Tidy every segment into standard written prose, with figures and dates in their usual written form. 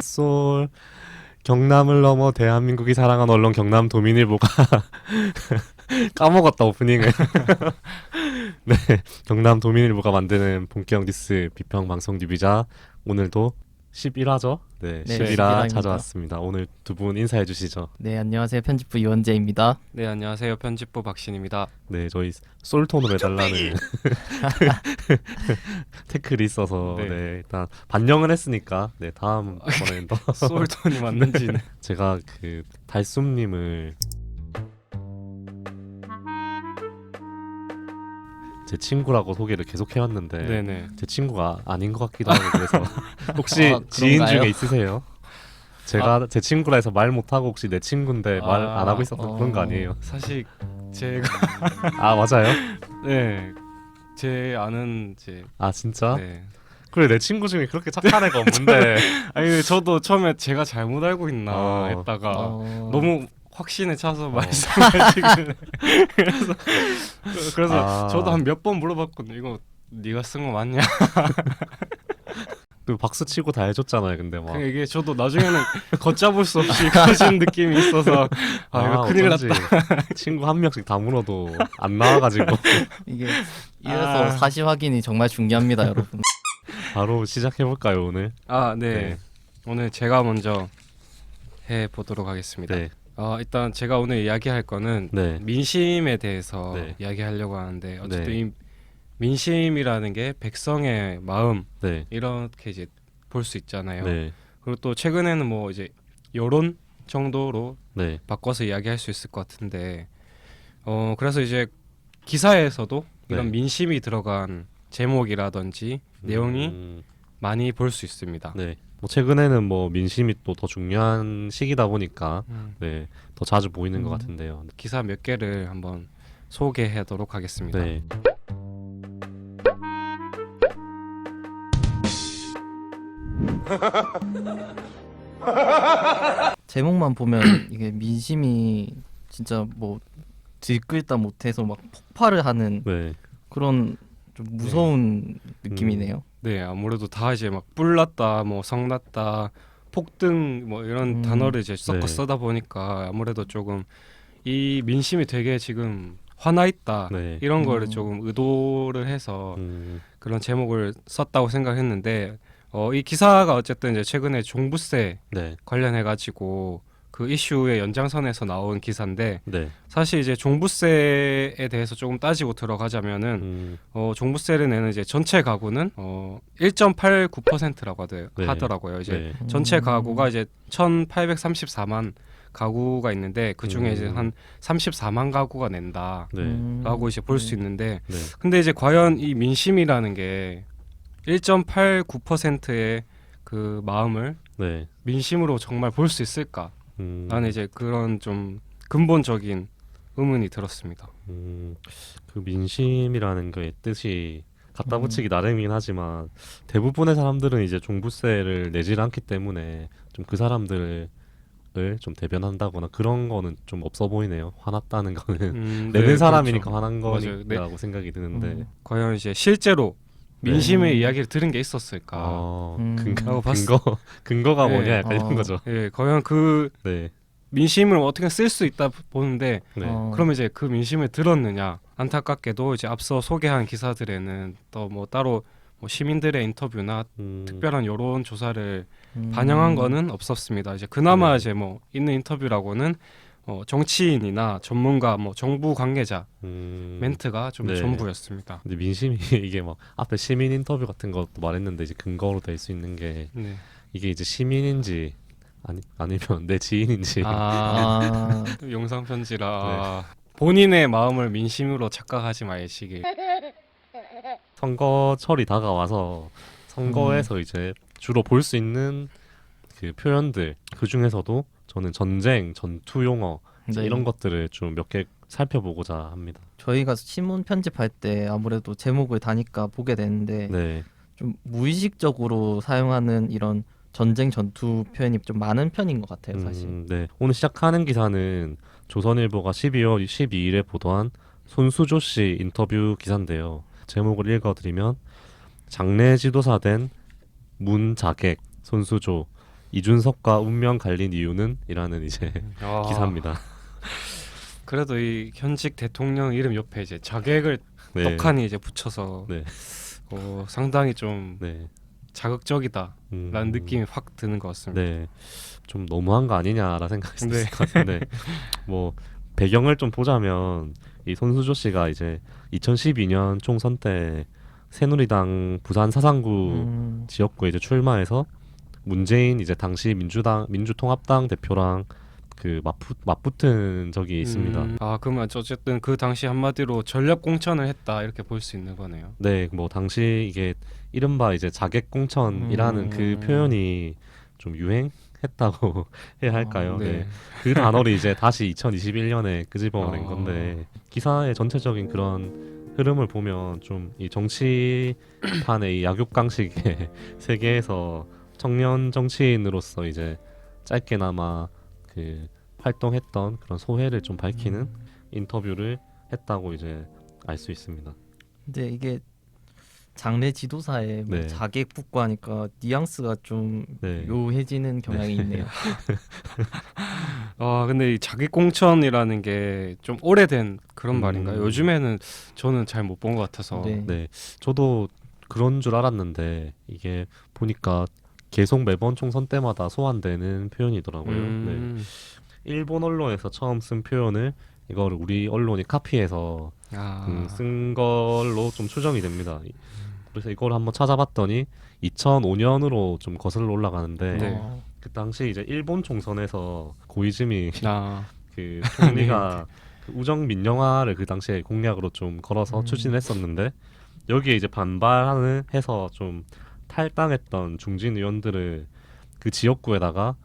솔 경남을 넘어 대한민국이 사랑한 언론 경남도민일보가 까먹었다 오프닝을. 네, 경남도민일보가 만드는 본격 뉴스 비평 방송 뉴비자 오늘도 11화죠? 네, 네, 11화 11화입니다. 찾아왔습니다. 오늘 두 분 인사해 주시죠. 네, 안녕하세요. 편집부 이원재입니다. 네, 안녕하세요. 편집부 박신입니다. 네, 저희 솔톤으로 해달라는 태클이 있어서 네. 네, 일단 반영을 했으니까 네, 다음 번에는 더 소울톤이 맞는지는. 제가 그 달숨님을 제 친구라고 소개를 계속 해왔는데 네네. 제 친구가 아닌 것 같기도 하고 그래서 혹시 아, 지인 그런가요? 중에 있으세요? 제가 제 친구라 해서 말 못하고 혹시 내 친구인데 말 안 하고 있었던 그런 거 아니에요? 사실 제가 아 맞아요? 네, 제 아는 제 아 진짜? 네. 그래 내 친구 중에 그렇게 착한 애가 없는데 아니 근데 저도 처음에 제가 잘못 알고 있나 어. 했다가 어, 너무 확신에 차서 말씀하시길래 그래서 아. 저도 한 몇 번 물어봤거든요. 이거 네가 쓴 거 맞냐? 또 박수 치고 다 해줬잖아요. 근데 막 이게 저도 나중에는 걷잡을 수 없이 커진 느낌이 있어서 아 이거 큰일 어쩐지 났다. 친구 한 명씩 다 물어도 안 나와가지고 이게 이래서 아. 사시 확인이 정말 중요합니다, 여러분. 바로 시작해볼까요 오늘? 아, 네. 네. 오늘 제가 먼저 해 보도록 하겠습니다. 네, 일단 제가 오늘 이야기할 거는 네, 민심에 대해서 네. 이야기하려고 하는데 어쨌든 네. 이 민심이라는 게 백성의 마음 네, 이렇게 이제 볼 수 있잖아요. 네, 그리고 또 최근에는 뭐 이제 여론 정도로 네, 바꿔서 이야기할 수 있을 것 같은데 그래서 이제 기사에서도 이런 네. 민심이 들어간 제목이라든지 내용이 음, 많이 볼 수 있습니다. 네. 뭐 최근에는 뭐 민심이 또 더 중요한 시기다 보니까 네, 더 자주 보이는 것 같은데요. 기사 몇 개를 한번 소개하도록 하겠습니다. 네, 제목만 보면 이게 민심이 진짜 뭐 들끓다 못해서 막 폭발을 하는 네, 그런 좀 무서운 느낌이네요. 네, 아무래도 다 이제 막 뿔났다, 뭐 성났다, 폭등 뭐 이런 단어를 이제 섞어 네. 쓰다 보니까 아무래도 조금 이 민심이 되게 지금 화나 있다 네. 이런 거를 조금 의도를 해서 그런 제목을 썼다고 생각했는데 이 기사가 어쨌든 이제 최근에 종부세 네, 관련해 가지고 그 이슈의 연장선에서 나온 기사인데 네, 사실 이제 종부세에 대해서 조금 따지고 들어가자면은 종부세를 내는 이제 전체 가구는 1.89%라고 네. 하더라고요. 이제 네, 전체 가구가 이제 1,834만 가구가 있는데 그 중에 이제 한 34만 가구가 낸다라고 네, 이제 볼 수 있는데 네, 근데 이제 과연 이 민심이라는 게 1.89%의 그 마음을 네. 민심으로 정말 볼 수 있을까? 나는 이제 그런 좀 근본적인 의문이 들었습니다. 그 민심이라는 거의 뜻이 갖다 붙이기 나름이긴 하지만 대부분의 사람들은 이제 종부세를 내질 않기 때문에 좀 그 사람들을 좀 대변한다거나 그런 거는 좀 없어 보이네요. 화났다는 거는 내는 네, 사람이니까 그렇죠. 화난 맞아요. 거라고 생각이 드는데 과연 이제 실제로 네. 민심의 이야기를 들은 게 있었을까? 근거, 봤을- 근거가 네. 뭐냐 약간 이런 거죠. 예, 과연 그 네, 민심을 어떻게 쓸 수 있다 보는데 네, 그러면 이제 그 민심을 들었느냐? 안타깝게도 이제 앞서 소개한 기사들에는 또 뭐 따로 뭐 시민들의 인터뷰나 특별한 여론 조사를 반영한 거는 없었습니다. 이제 그나마 네. 이제 뭐 있는 인터뷰라고는 정치인이나 전문가, 뭐 정부 관계자 멘트가 좀 네. 전부였습니다. 근데 민심이 이게 막 앞에 시민 인터뷰 같은 것도 말했는데 이제 근거로 될 수 있는 게 네. 이게 이제 시민인지 아니면 내 지인인지 아, 영상 편지라 본인의 마음을 민심으로 착각하지 마시길. 선거철이 다가와서 선거에서 이제 주로 볼 수 있는 그 표현들 그 중에서도 저는 전쟁, 전투 용어 이제 네. 이런 것들을 좀 몇 개 살펴보고자 합니다. 저희가 신문 편집할 때 아무래도 제목을 다니까 보게 되는데 네, 좀 무의식적으로 사용하는 이런 전쟁 전투 표현이 좀 많은 편인 것 같아요, 사실. 네. 오늘 시작하는 기사는 조선일보가 12월 12일에 보도한 손수조 씨 인터뷰 기사인데요. 제목을 읽어드리면 장래 지도사 된 문자객 손수조, 이준석과 운명 갈린 이유는 이라는 이제 아, 기사입니다. 그래도 이 현직 대통령 이름 옆에 이제 자객을 네. 떡하니 이제 붙여서 네. 상당히 좀 네. 자극적이다라는 느낌이 확 드는 것 같습니다. 네. 좀 너무한 거 아니냐라 생각했을 네. 것 같은데 뭐 배경을 좀 보자면 이 손수조 씨가 이제 2012년 총선 때 새누리당 부산 사상구 지역구에 이제 출마해서 문재인 이제 당시 민주통합당 대표랑 그 맞붙은 적이 있습니다. 그러면 어쨌든 그 당시 한마디로 전략 공천을 했다 이렇게 볼 수 있는 거네요. 네, 뭐 당시 이게 이른바 이제 자객공천이라는 그 표현이 좀 유행했다고 해야 할까요? 네. 그 단어를 이제 다시 2021년에 끄집어낸 건데 기사의 전체적인 그런 흐름을 보면 좀 이 정치판의 이 약육강식의 세계에서 청년 정치인으로서 이제 짧게나마 그 활동했던 그런 소회를 좀 밝히는 인터뷰를 했다고 이제 알 수 있습니다. 근데 이게 장례 지도사에 뭐 네. 자객 붙고 하니까 뉘앙스가 좀 네. 묘해지는 경향이 있네요. 근데 이 자기 공천이라는 게 좀 오래된 그런 말인가요? 요즘에는 저는 잘 못 본 것 같아서. 네. 네, 저도 그런 줄 알았는데 이게 보니까 계속 매번 총선 때마다 소환되는 표현이더라고요. 네. 일본 언론에서 처음 쓴 표현을 이거를 우리 언론이 카피해서 쓴 걸로 좀 추정이 됩니다. 그래서 이걸 한번 찾아봤더니 2005년으로 좀 거슬러 올라가는데 네. 그 당시 이제 일본 총선에서 고이즈미 아, 그 총리가 그 우정 민영화를 그 당시에 공약으로 좀 걸어서 추진을 했었는데 여기에 이제 반발하는 해서 좀 탈당했던 중진 의원들을 그 지역구에다가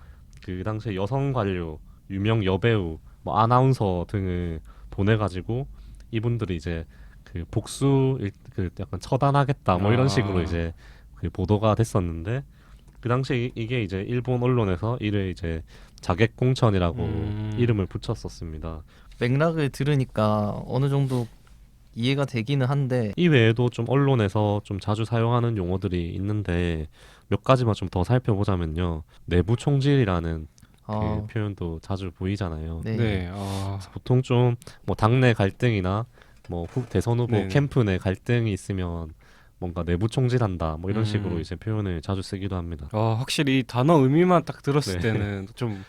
그 당시에 여성 관료, 유명 여배우, 뭐 아나운서 등을 보내가지고 이분들이 이제 그 그 약간 처단하겠다 뭐 이런 식으로 이제 그 보도가 됐었는데 그 당시에 이게 이제 일본 언론에서 이를 이제 자객공천이라고 이름을 붙였었습니다. 맥락을 들으니까 어느 정도 이해가 되기는 한데 이 외에도 좀 언론에서 좀 자주 사용하는 용어들이 있는데 몇 가지만 좀 더 살펴보자면요. 내부 총질이라는 그 표현도 자주 보이잖아요. 네. 네. 보통 좀 뭐 당내 갈등이나 뭐 대선 후보 네네. 캠프 내 갈등이 있으면 뭔가 내부 총질한다 뭐 이런 식으로 이제 표현을 자주 쓰기도 합니다. 확실히 이 단어 의미만 딱 들었을 네. 때는 좀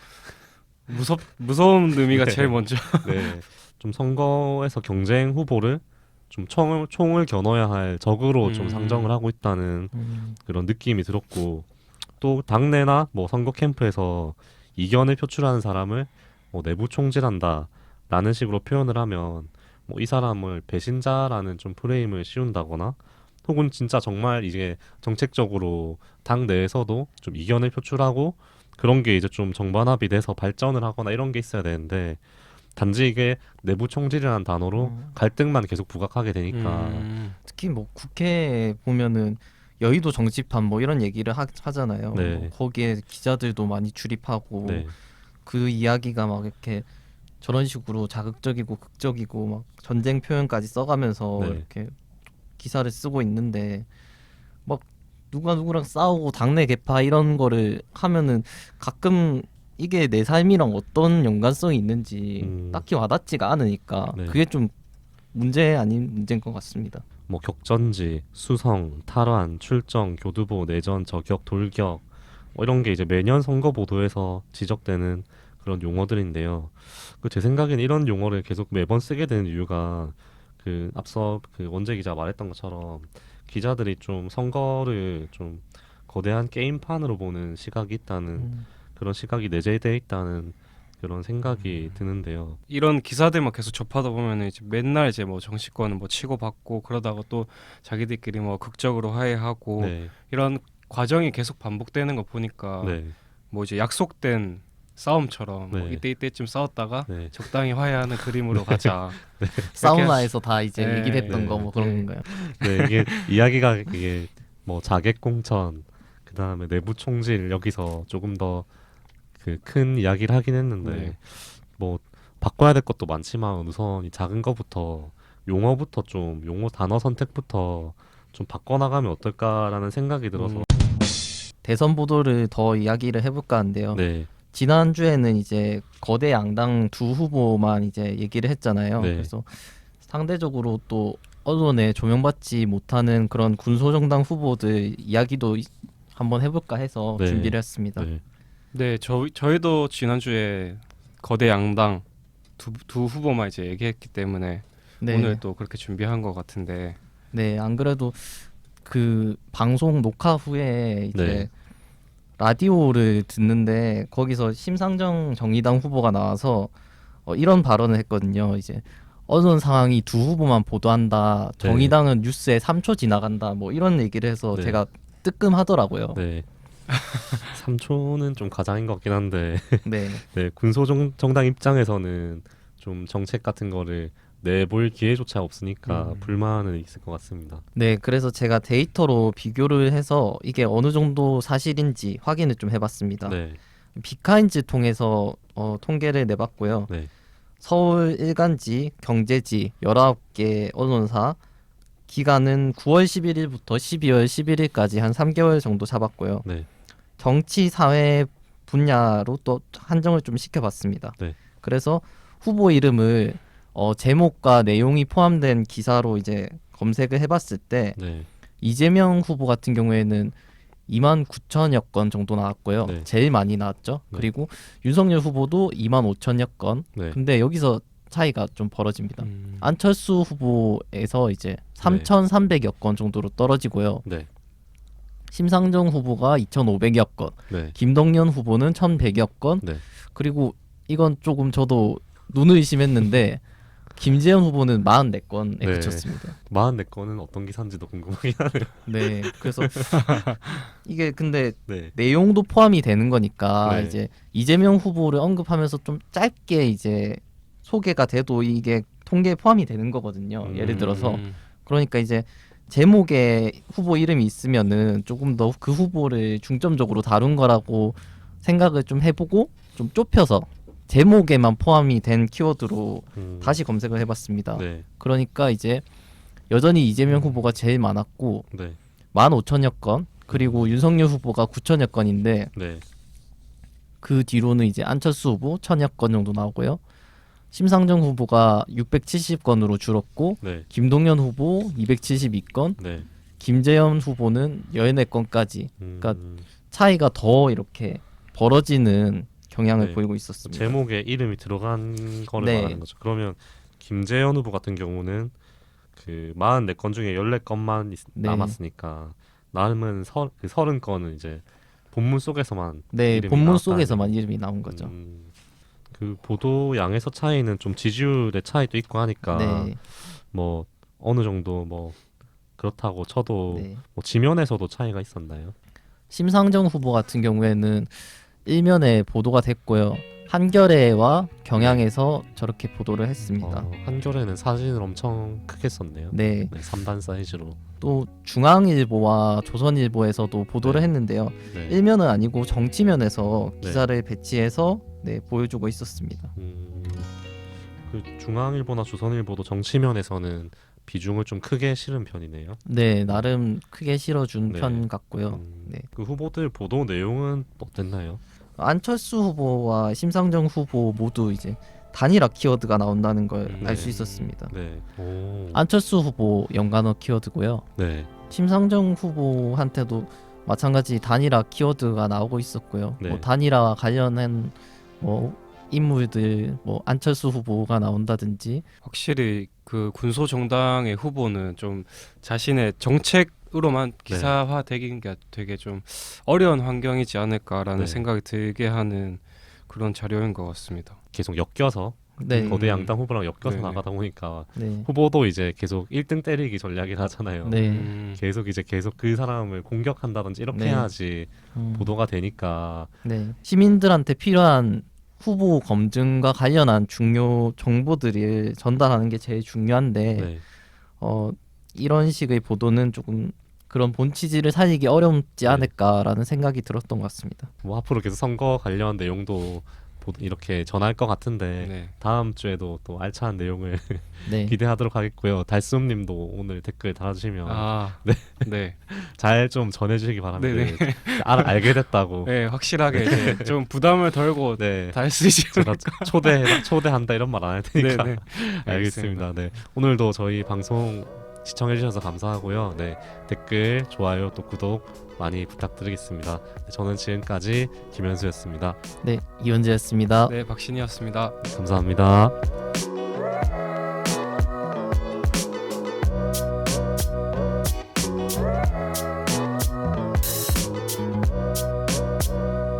무서운 의미가 네. 제일 먼저. 네. 좀 선거에서 경쟁 후보를 좀 총을 겨눠야 할 적으로 좀 상정을 하고 있다는 그런 느낌이 들었고 또 당내나 뭐 선거 캠프에서 이견을 표출하는 사람을 뭐 내부 총질한다라는 식으로 표현을 하면 뭐 이 사람을 배신자라는 좀 프레임을 씌운다거나 혹은 진짜 정말 이게 정책적으로 당 내에서도 좀 이견을 표출하고 그런 게 이제 좀 정반합이 돼서 발전을 하거나 이런 게 있어야 되는데 단지 이게 내부 총질이라는 단어로 갈등만 계속 부각하게 되니까 특히 뭐 국회에 보면은 여의도 정치판 뭐 이런 얘기를 하잖아요. 네. 뭐 거기에 기자들도 많이 출입하고 네. 그 이야기가 막 이렇게 저런 식으로 자극적이고 극적이고 막 전쟁 표현까지 써가면서 네. 이렇게 기사를 쓰고 있는데 막 누가 누구랑 싸우고 당내 개파 이런 거를 하면은 가끔 이게 내 삶이랑 어떤 연관성이 있는지 딱히 와닿지가 않으니까 네. 그게 좀 문제 아닌 문제인 것 같습니다. 뭐 격전지, 수성, 탈환, 출정, 교두보, 내전, 저격, 돌격 뭐 이런 게 이제 매년 선거 보도에서 지적되는 그런 용어들인데요. 제 생각엔 이런 용어를 계속 매번 쓰게 되는 이유가 그 앞서 그 원재 기자 말했던 것처럼 기자들이 좀 선거를 좀 거대한 게임판으로 보는 시각이 있다는 그런 시각이 내재되어 있다는 그런 생각이 드는데요. 이런 기사들만 계속 접하다 보면 이제 맨날 이제 뭐 정치권은 뭐 치고받고 그러다가 또 자기들끼리 뭐 극적으로 화해하고 네. 이런 과정이 계속 반복되는 거 보니까 네. 뭐 이제 약속된 싸움처럼 뭐 네. 이때쯤 싸웠다가 네. 적당히 화해하는 그림으로 가자. 사우나에서 다 이제 네. 얘기했던 네. 거 뭐 그런 건가요? 네, 이게 이야기가 이게 뭐 자객공천 그다음에 내부 총질 여기서 조금 더 그 큰 이야기를 하긴 했는데 네. 뭐 바꿔야 될 것도 많지만 우선 이 작은 거부터 용어부터 좀 용어 단어 선택부터 좀 바꿔나가면 어떨까라는 생각이 들어서 대선 보도를 더 이야기를 해볼까 하는데요. 네. 지난주에는 이제 거대 양당 두 후보만 이제 얘기를 했잖아요. 네. 그래서 상대적으로 또 언론에 조명받지 못하는 그런 군소정당 후보들 이야기도 한번 해볼까 해서 네. 준비를 했습니다. 네. 네, 저희도 지난주에 거대 양당 두 후보만 이제 얘기했기 때문에 네. 오늘 또 그렇게 준비한 것 같은데 네, 안 그래도 그 방송 녹화 후에 이제 네. 라디오를 듣는데 거기서 심상정 정의당 후보가 나와서 이런 발언을 했거든요. 이제 언론 상황이 두 후보만 보도한다. 네. 정의당은 뉴스에 3초 지나간다. 뭐 이런 얘기를 해서 네. 제가 뜨끔하더라고요. 네. 3초는 좀 과장인 것 같긴 한데 네. 네, 정당 입장에서는 좀 정책 같은 거를 내볼 기회조차 없으니까 불만은 있을 것 같습니다. 네, 그래서 제가 데이터로 비교를 해서 이게 어느 정도 사실인지 확인을 좀 해봤습니다. 네. 비카인즈 통해서 통계를 내봤고요. 네. 서울 일간지, 경제지 19개 언론사 기간은 9월 11일부터 12월 11일까지 한 3개월 정도 잡았고요. 네. 정치 사회 분야로 또 한정을 좀 시켜봤습니다. 네. 그래서 후보 이름을 제목과 내용이 포함된 기사로 이제 검색을 해봤을 때 네. 이재명 후보 같은 경우에는 2만 9천여 건 정도 나왔고요. 네. 제일 많이 나왔죠. 네. 그리고 윤석열 후보도 2만 5천여 건. 네. 근데 여기서 차이가 좀 벌어집니다. 음. 안철수 후보에서 이제 3,300여 건 정도로 떨어지고요. 네. 심상정 후보가 2,500여 건, 네. 김동연 후보는 1,100여 건, 네. 그리고 이건 조금 저도 눈을 의심했는데 김재현 후보는 44건에 네. 그쳤습니다. 44건은 어떤 기사인지도 궁금하긴 하네요. 네, 그래서 이게 근데 네. 내용도 포함이 되는 거니까 네. 이제 이재명 후보를 언급하면서 좀 짧게 이제 소개가 돼도 이게 통계에 포함이 되는 거거든요. 예를 들어서 그러니까 이제 제목에 후보 이름이 있으면은 조금 더 그 후보를 중점적으로 다룬 거라고 생각을 좀 해보고 좀 좁혀서 제목에만 포함이 된 키워드로 다시 검색을 해봤습니다. 네. 그러니까 이제 여전히 이재명 후보가 제일 많았고 네. 15,000여 건, 그리고 윤석열 후보가 9천여 건인데 네. 그 뒤로는 이제 안철수 후보 1,000여 건 정도 나오고요. 심상정 후보가 670건으로 줄었고 네. 김동연 후보 272건, 네. 김재현 후보는 14건까지 그러니까 음, 차이가 더 이렇게 벌어지는 경향을 네. 보이고 있었습니다. 제목에 이름이 들어간 거를 네. 말하는 거죠. 그러면 김재현 후보 같은 경우는 그 44건 중에 14건만 네. 남았으니까 남은 30건은 이제 본문 속에서만 네, 이름이 본문 나왔다는 속에서만 이름이 나온 거죠. 그 보도 양에서 차이는 좀 지지율의 차이도 있고 하니까 네, 뭐 어느 정도 뭐 그렇다고 쳐도 네. 뭐 지면에서도 차이가 있었나요? 심상정 후보 같은 경우에는 일면에 보도가 됐고요. 한겨레와 경향에서 저렇게 보도를 했습니다. 한겨레는 사진을 엄청 크게 썼네요. 네, 네, 3단 사이즈로. 또 중앙일보와 조선일보에서도 보도를 네. 했는데요. 네. 일면은 아니고 정치면에서 네. 기사를 배치해서 보여주고 있었습니다. 그 중앙일보나 조선일보도 정치면에서는 비중을 좀 크게 실은 편이네요. 네, 나름 크게 실어준 네. 편 같고요. 네. 그 후보들 보도 내용은 어땠나요? 안철수 후보와 심상정 후보 모두 이제 단일화 키워드가 나온다는 걸 알 수 네. 있었습니다. 네. 오. 안철수 후보 연관어 키워드고요. 네. 심상정 후보한테도 마찬가지 단일화 키워드가 나오고 있었고요. 네. 뭐 단일화와 관련한 뭐 인물들, 뭐 안철수 후보가 나온다든지. 확실히 그 군소 정당의 후보는 좀 자신의 정책으로만 기사화되긴 게 되게 좀 어려운 환경이지 않을까라는 네. 생각이 들게 하는 그런 자료인 것 같습니다. 계속 엮여서 네, 거대 양당 후보랑 엮여서 네네. 나가다 보니까 네, 후보도 이제 계속 1등 때리기 전략이 하잖아요. 네. 계속 그 사람을 공격한다든지 이렇게 네. 해야지 보도가 되니까. 네. 시민들한테 필요한 후보 검증과 관련한 중요 정보들을 전달하는 게 제일 중요한데 네. 이런 식의 보도는 조금 그런 본취지를 살리기 어렵지 네. 않을까라는 생각이 들었던 것 같습니다. 뭐 앞으로 계속 선거 관련 내용도 이렇게 전할 것 같은데 네. 다음 주에도 또 알찬 내용을 네. 기대하도록 하겠고요. 달수님도 오늘 댓글 달아주시면 아, 네. 네. 잘 좀 전해주시기 바랍니다. 네네. 알게 됐다고. 네, 확실하게 이제 좀 부담을 덜고 네. 달 쓰시면 제가 초대한다 이런 말 안 할 테니까. 네네. 알겠습니다. 네. 오늘도 저희 방송 시청해 주셔서 감사하고요. 네. 댓글, 좋아요, 또 구독 많이 부탁드리겠습니다. 네, 저는 지금까지 김현수였습니다. 네, 이현재였습니다. 네, 박신이었습니다. 감사합니다.